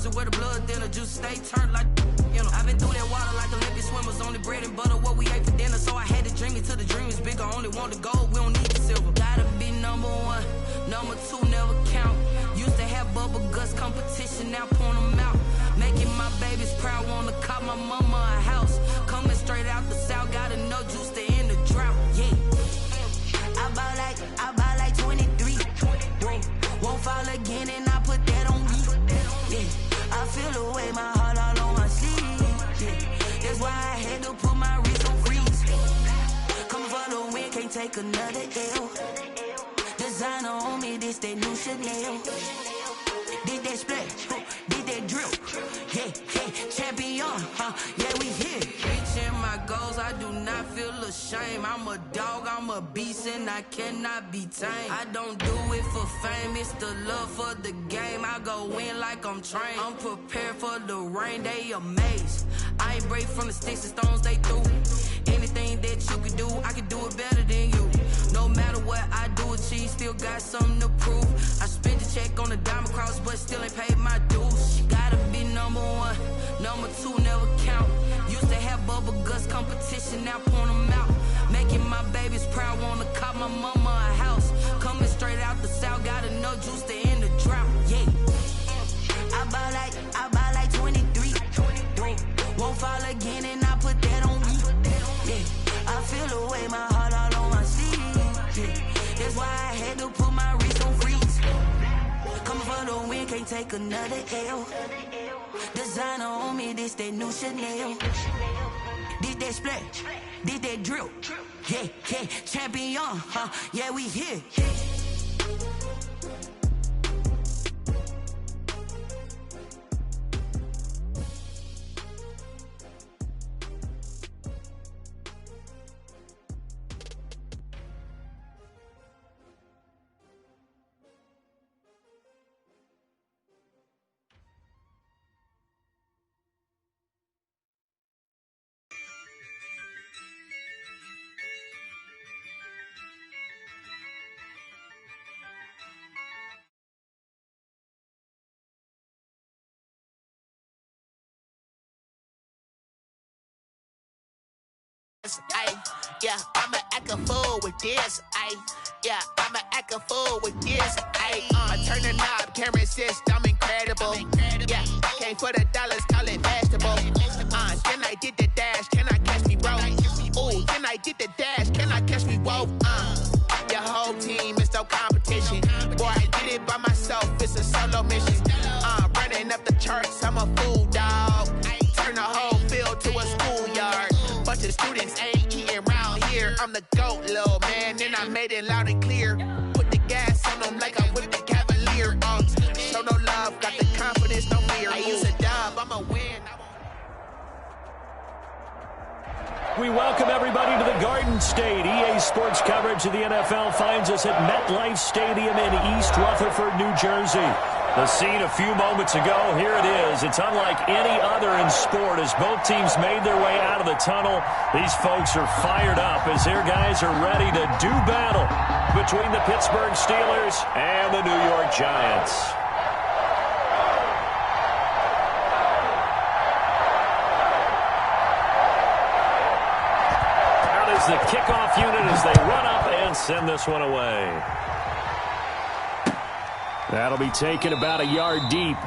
closer where the blood thinner, juice stay turned like, you know. I've been through that water like Olympic swimmers, only bread and butter, what we ate for dinner. So I had to dream it till the dream is bigger, only want the gold, we don't need the silver. Gotta be number one, number two never count. Used to have bubble guts competition, now point them out. Making my babies proud, wanna cop my mama a house. Coming straight out the south, got enough juice to end the drought, yeah. I buy like 23. Won't fall again and I put that on me. Yeah. I feel the way, my heart all on my sleeve. Yeah. That's why I had to put my wrist on freeze. Coming for the win, can't take another L. Designer on me, this that new Chanel. Did that splash, did that drill. Yeah, yeah, champion, yeah, we here. Reaching my goals, I do not feel ashamed. I'm a dog, I'm a beast, and I cannot be tamed. I don't do it for fame, it's the love for the game. I go in like I'm trained. I'm prepared for the rain, they amazed. I ain't break from the sticks and stones they threw. Anything that you can do, I can do it better than you. No matter what I do, achieve, still got something to prove. I spent the check on the diamond cross, but still ain't paid my dues. Gotta be number one, number two never count. Used to have bubble guts competition, now point them out. Making my babies proud, wanna cop my mama a house. Coming straight out the south, got enough juice to end the drought, yeah. I buy like 23. Won't fall again and I put that on me. Yeah, I feel the way, my heart all on my sleeve. Yeah, that's why I had to put my wrist on freeze. Coming for the win, can't take another L. Designer on me, this that new Chanel. Did that splash, did that drill. Yeah, yeah, champion, yeah, we here. Yeah, I'ma act a fool with this. Yeah, I'ma act a fool with this. I turn the knob, camera assist, I'm incredible. Yeah, came for the dollars, call it vegetable. Then I did the dash, can I catch me, bro? Ooh, then I did the dash, can I catch me, whoa? Your whole team is no competition. Boy, I did it by myself, it's a solo mission. Running up the charts, I'm a fool, dog. Turn the whole field to a schoolyard. Bunch of students ain't eating round here. I'm the GOAT, little man, and I made it loud and clear. Put the gas on them like I'm with the Cavalier. Show no love, got the confidence, no fear. I use a dub, I'ma win. We welcome everybody to the Garden State. EA Sports coverage of the NFL finds us at MetLife Stadium in East Rutherford, New Jersey. The scene a few moments ago, here it is. It's unlike any other in sport as both teams made their way out of the tunnel. These folks are fired up as their guys are ready to do battle between the Pittsburgh Steelers and the New York Giants. Out is the kickoff unit as they run up and send this one away. That'll be taken about a yard deep.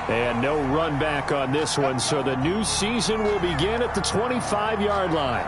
And no run back on this one, so the new season will begin at the 25-yard line.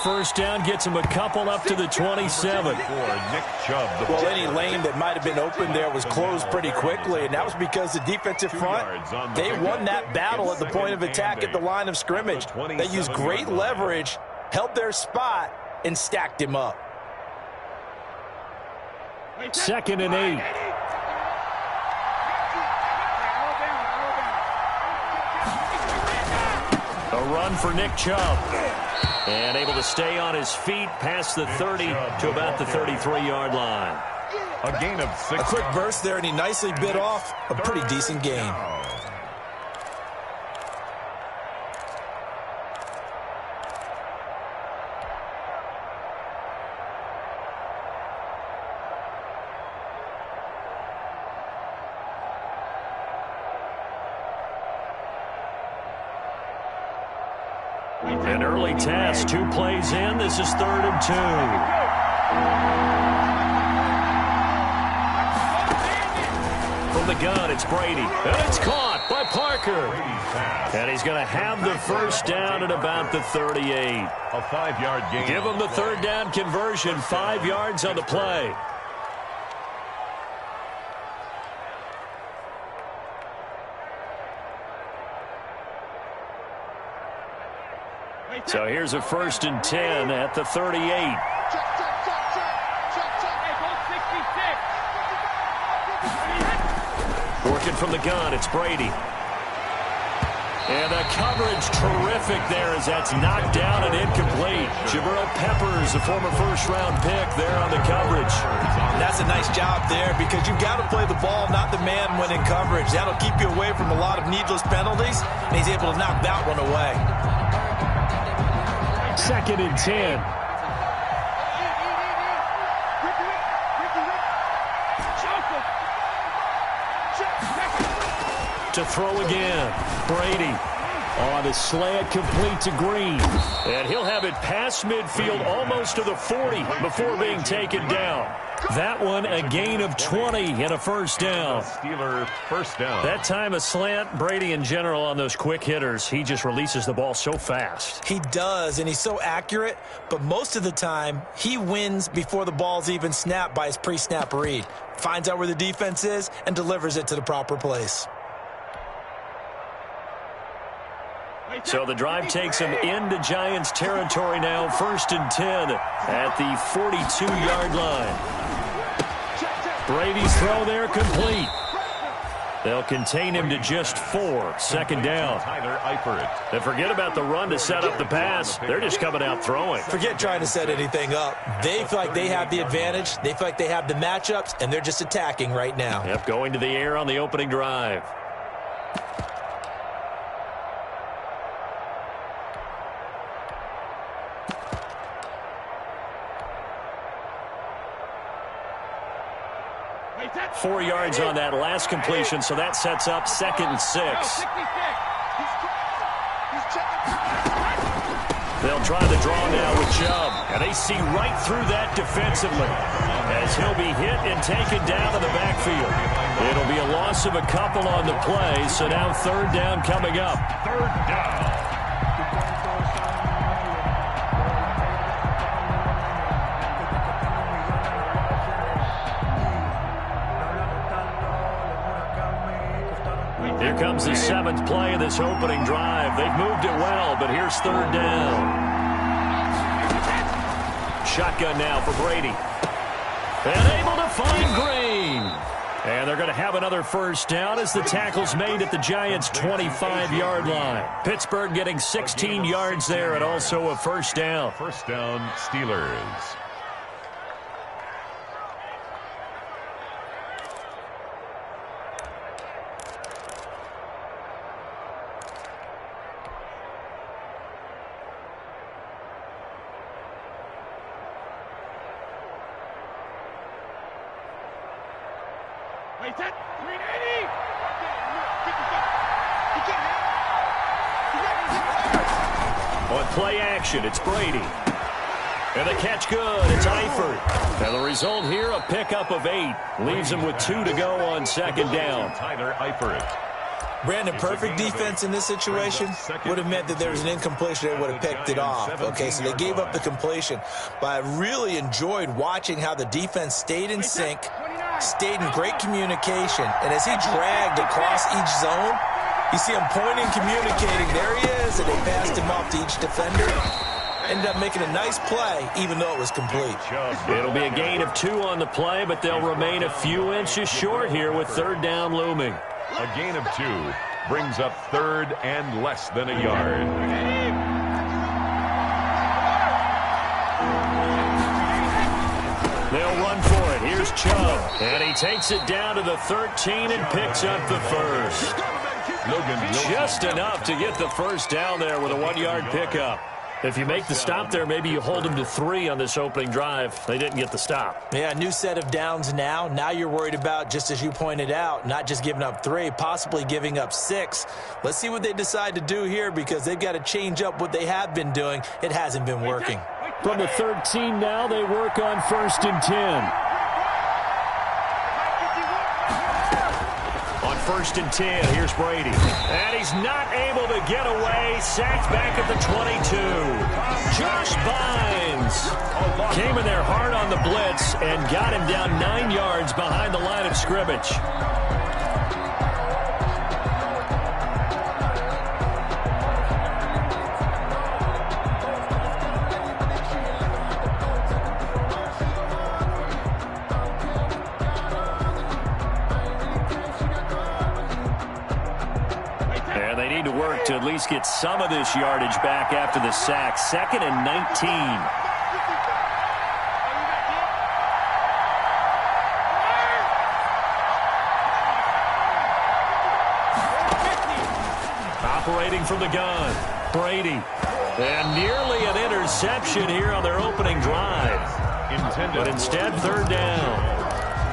first down gets him a couple up to the 27. Well, any lane that might have been open there was closed pretty quickly, and that was because the defensive front, they won that battle at the point of attack at the line of scrimmage. They used great leverage, held their spot, and stacked him up. 2nd and 8. A run for Nick Chubb. And able to stay on his feet past the 30 to about the 33-yard line. A gain of 6. A quick burst there, and he nicely bit off a pretty decent gain. An early test, 2 plays in. This is 3rd and 2. From the gun, it's Brady. And it's caught by Parker. And he's going to have the first down at about the 38. A 5-yard gain. Give him the 3rd down conversion, 5 yards on the play. So here's a 1st and 10 at the 38. Working from the gun, it's Brady. And the coverage terrific there as that's knocked down and incomplete. Jabril Peppers, a former first-round pick there on the coverage. That's a nice job there because you've got to play the ball, not the man when in coverage. That'll keep you away from a lot of needless penalties, and he's able to knock that one away. 2nd and 10. To throw again. Brady on a slant, complete to Green. And he'll have it past midfield almost to the 40 before being taken down. That one a gain of 20 and a first down. Steeler first down. That time a slant. Brady in general on those quick hitters, he just releases the ball so fast. He does, and he's so accurate, but most of the time he wins before the ball's even snapped by his pre-snap read. Finds out where the defense is and delivers it to the proper place. So the drive takes him into Giants territory now. 1st and 10 at the 42-yard line. Brady's throw there complete. They'll contain him to just 4. 2nd down. And forget about the run to set up the pass. They're just coming out throwing. Forget trying to set anything up. They feel like they have the advantage. They feel like they have the matchups, and they're just attacking right now. Yep, going to the air on the opening drive. Four yards on that last completion, so that sets up 2nd and 6. They'll try the draw now with Chubb, and they see right through that defensively as he'll be hit and taken down in the backfield. It'll be a loss of a couple on the play, so now 3rd down coming up. 3rd down. Here comes the 7th play of this opening drive. They've moved it well, but here's 3rd down. Shotgun now for Brady. And able to find Green. And they're going to have another first down as the tackle's made at the Giants' 25-yard line. Pittsburgh getting 16 yards there and also a first down. First down, Steelers. On play action, it's Brady. And the catch good, it's Eifert. And the result here, a pickup of 8. Leaves him with 2 to go on 2nd down. Tyler Eifert. Brandon, perfect defense in this situation would have meant that there was an incompletion. They would have picked it off. Okay, so they gave up the completion. But I really enjoyed watching how the defense stayed in sync, stayed in great communication. And as he dragged across each zone, you see him pointing, communicating. There he is, and they passed him off to each defender. Ended up making a nice play, even though it was complete. It'll be a gain of 2 on the play, but they'll remain a few inches short here with third down looming. A gain of 2 brings up third and less than a yard. They'll run for it. Here's Chubb. And he takes it down to the 13 and picks up the first. Just enough to get the first down there with a 1-yard pickup. If you make the stop there, maybe you hold them to 3 on this opening drive. They didn't get the stop. Yeah, new set of downs now. Now you're worried about, just as you pointed out, not just giving up 3, possibly giving up 6. Let's see what they decide to do here because they've got to change up what they have been doing. It hasn't been working. From the 13 now, they work on 1st and 10. On 1st and 10, here's Brady. And he's not able to get away. Sacked back at the 22. Josh Bynes came in there hard on the blitz and got him down 9 yards behind the line of scrimmage. To at least get some of this yardage back after the sack. 2nd and 19. Operating from the gun, Brady. And nearly an interception here on their opening drive. But instead, third down.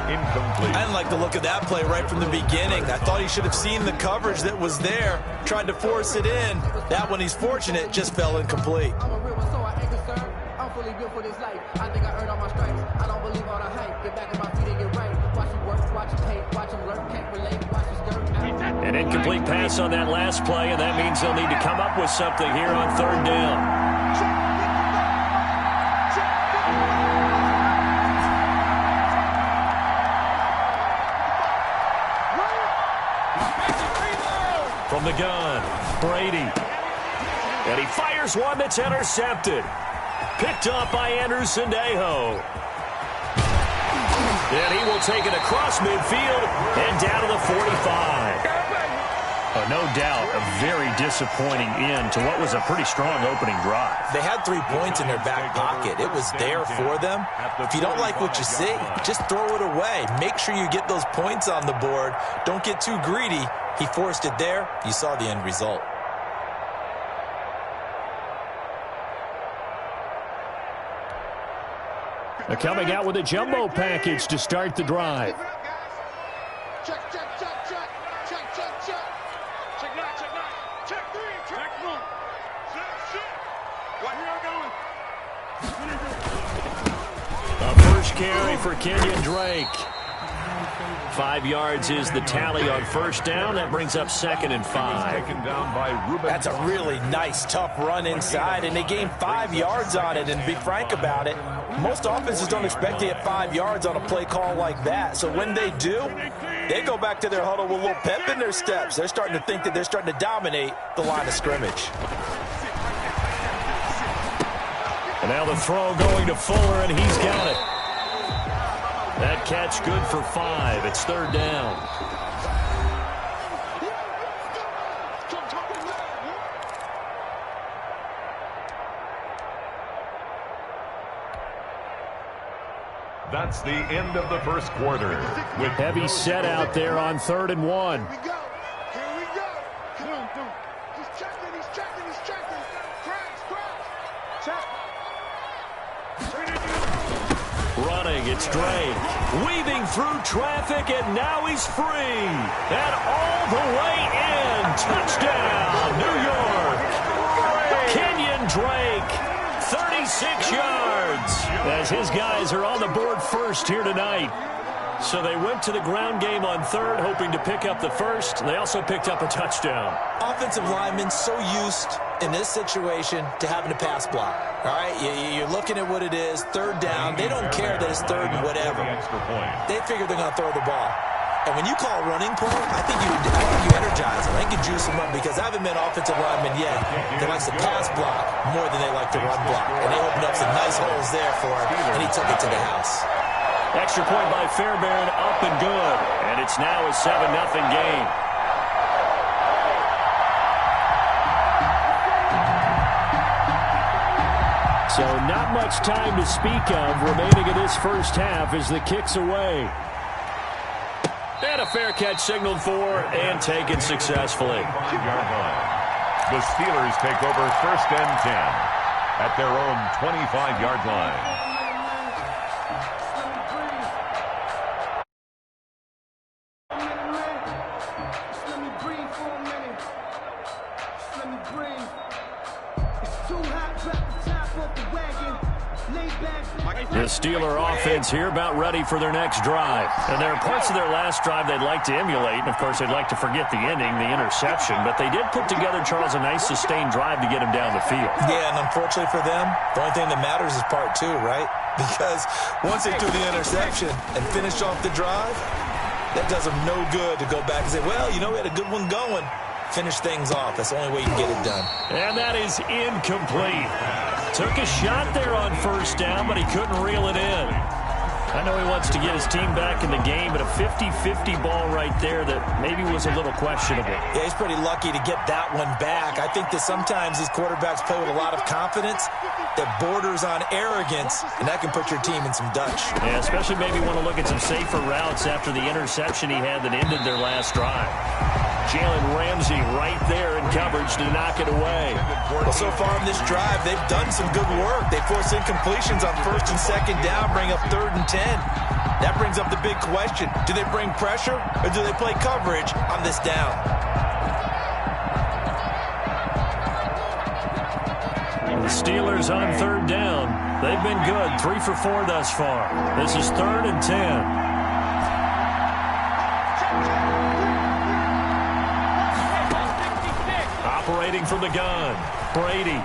Incomplete. I didn't like the look of that play right from the beginning. I thought he should have seen the coverage that was there, tried to force it in. That one, he's fortunate, just fell incomplete. I'm a real one, so I ain't concerned. I'm fully built for this life. I think I earned all my stripes. I don't believe all the hype. Get back on my feet and get right. Watch him work, watch him hate, watch him lurk, can't relate, watch him skirt. An incomplete pass on that last play, and that means they'll need to come up with something here on third down. From the gun, Brady. And he fires one that's intercepted. Picked up by Anderson Aho. And he will take it across midfield and down to the 45. No doubt a very disappointing end to what was a pretty strong opening drive. They had 3 points in their back pocket. It was there for them. If you don't like what you see, just throw it away. Make sure you get those points on the board. Don't get too greedy. He forced it there. You saw the end result. They're coming out with a jumbo package to start the drive. Check, check, check, check. Check, check, check. Check nine, check nine. Check 3, check 1. Check. What here going? A first carry for Kenyon Drake. 5 yards is the tally on first down. That brings up 2nd and 5. That's a really nice, tough run inside, and they gained 5 yards on it. And to be frank about it, most offenses don't expect to get 5 yards on a play call like that. So when they do, they go back to their huddle with a little pep in their steps. They're starting to think that they're starting to dominate the line of scrimmage. And now the throw going to Fuller, and he's got it. That catch good for 5. It's third down. That's the end of the first quarter. With heavy set out there on 3rd and 1. Here we go. Here we go. Come on, come on. He's checking, he's checking, he's checking. Cracks. Check. Running, it's Drake. Weaving through traffic, and now he's free. And all the way in. Touchdown, New York. Kenyon Drake, 36 yards. As his guys are on the board first here tonight. So they went to the ground game on third, hoping to pick up the first. They also picked up a touchdown. Offensive linemen so used in this situation to having a pass block. All right, you're looking at what it is, third down. They don't care that it's third and whatever. They figure they're going to throw the ball. And when you call a running play, I think you energize them. I think you juice them up because I haven't met offensive linemen yet that likes to pass block more than they like to run block. And they opened up some nice holes there for him, and he took it to the house. Extra point by Fairbairn, up and good. And it's now a 7-0 game. So not much time to speak of remaining in this first half as the kick's away. And a fair catch signaled for and taken successfully. The Steelers take over 1st and 10 at their own 25-yard line. The Steeler offense here about ready for their next drive. And there are parts of their last drive they'd like to emulate. And, of course, they'd like to forget the ending, the interception. But they did put together, Charles, a nice sustained drive to get him down the field. Yeah, and unfortunately for them, the only thing that matters is part 2, right? Because once they threw the interception and finished off the drive, that does them no good to go back and say, well, you know, we had a good one going. Finish things off. That's the only way you can get it done. And that is incomplete. Took a shot there on first down, but he couldn't reel it in. I know he wants to get his team back in the game, but a 50-50 ball right there that maybe was a little questionable. Yeah, he's pretty lucky to get that one back. I think that sometimes these quarterbacks play with a lot of confidence that borders on arrogance, and that can put your team in some Dutch. Yeah, especially maybe want to look at some safer routes after the interception he had that ended their last drive. Jalen Ramsey right there in coverage to knock it away. Well, so far in this drive, they've done some good work. They force incompletions on 1st and 2nd down, bring up 3rd and 10. That brings up the big question. Do they bring pressure or do they play coverage on this down? The Steelers on 3rd down. They've been good, 3 for 4 thus far. This is 3rd and 10. Operating from the gun, Brady.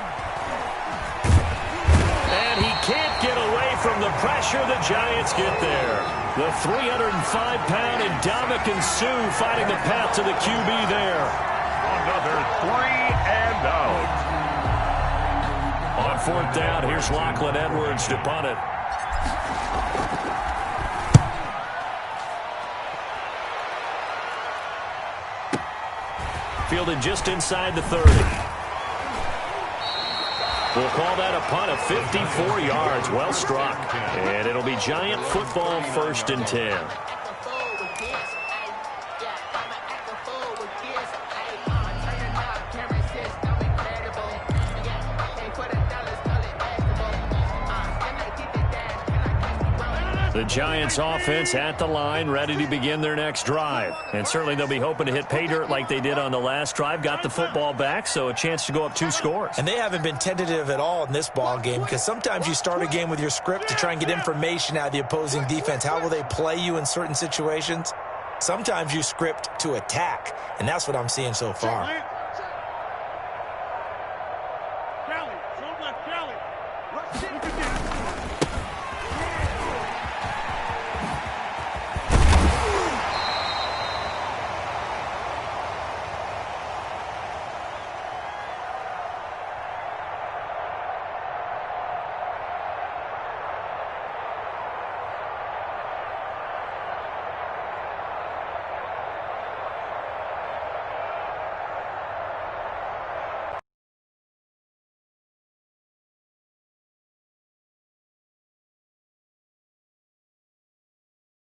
And he can't get away from the pressure. The Giants get there. The 305-pound Ndamukong Suh fighting the path to the QB there. Another 3 and out. On 4th down, here's Lachlan Edwards to punt it. Fielded just inside the 30. We'll call that a punt of 54 yards. Well struck. And it'll be Giant football 1st and 10. The Giants offense at the line, ready to begin their next drive. And certainly they'll be hoping to hit pay dirt like they did on the last drive. Got the football back, so a chance to go up 2 scores. And they haven't been tentative at all in this ball game because sometimes you start a game with your script to try and get information out of the opposing defense. How will they play you in certain situations? Sometimes you script to attack, and that's what I'm seeing so far.